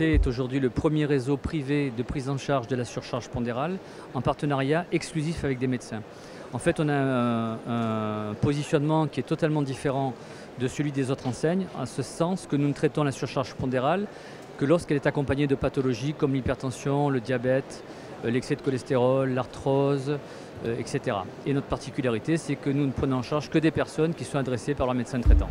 Santé est aujourd'hui le premier réseau privé de prise en charge de la surcharge pondérale en partenariat exclusif avec des médecins. En fait, on a un positionnement qui est totalement différent de celui des autres enseignes, en ce sens que nous ne traitons la surcharge pondérale que lorsqu'elle est accompagnée de pathologies comme l'hypertension, le diabète, l'excès de cholestérol, l'arthrose, etc. Et notre particularité, c'est que nous ne prenons en charge que des personnes qui sont adressées par leur médecin traitant.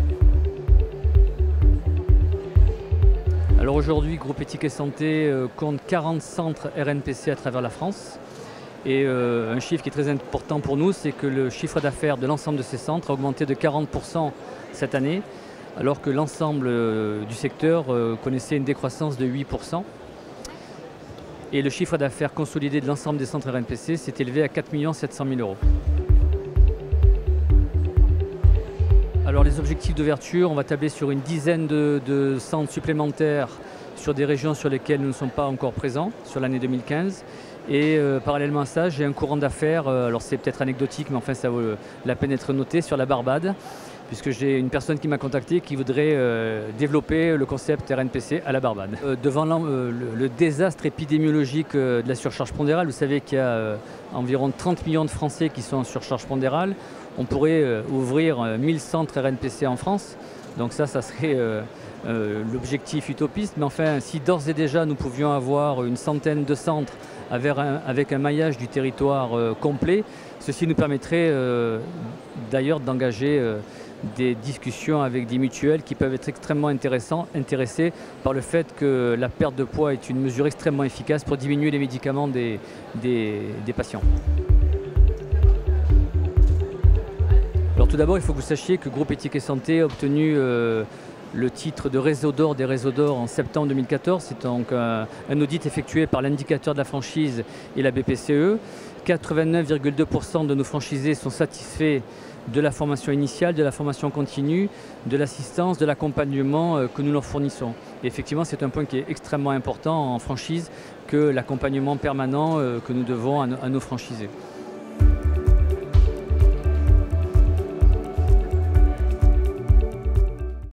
Alors aujourd'hui, Groupe Éthique et Santé compte 40 centres RNPC à travers la France. Et un chiffre qui est très important pour nous, c'est que le chiffre d'affaires de l'ensemble de ces centres a augmenté de 40% cette année, alors que l'ensemble du secteur connaissait une décroissance de 8%. Et le chiffre d'affaires consolidé de l'ensemble des centres RNPC s'est élevé à 4 700 000 €. Alors les objectifs d'ouverture, on va tabler sur une dizaine de centres supplémentaires sur des régions sur lesquelles nous ne sommes pas encore présents, sur l'année 2015. Et parallèlement à ça, j'ai un courant d'affaires, alors c'est peut-être anecdotique, mais enfin ça vaut la peine d'être noté, sur la Barbade, puisque j'ai une personne qui m'a contacté qui voudrait développer le concept RNPC à la Barbade. Devant le désastre épidémiologique de la surcharge pondérale, vous savez qu'il y a environ 30 millions de Français qui sont en surcharge pondérale. On pourrait ouvrir 1000 centres RNPC en France, donc ça serait l'objectif utopiste. Mais enfin, si d'ores et déjà nous pouvions avoir une centaine de centres avec un maillage du territoire complet, ceci nous permettrait d'ailleurs d'engager des discussions avec des mutuelles qui peuvent être extrêmement intéressées par le fait que la perte de poids est une mesure extrêmement efficace pour diminuer les médicaments des patients. Alors tout d'abord, il faut que vous sachiez que Groupe Éthique et Santé a obtenu le titre de réseau d'or des réseaux d'or en septembre 2014. C'est donc un audit effectué par l'indicateur de la franchise et la BPCE. 89,2% de nos franchisés sont satisfaits de la formation initiale, de la formation continue, de l'assistance, de l'accompagnement que nous leur fournissons. Et effectivement, c'est un point qui est extrêmement important en franchise, que l'accompagnement permanent que nous devons à nos franchisés.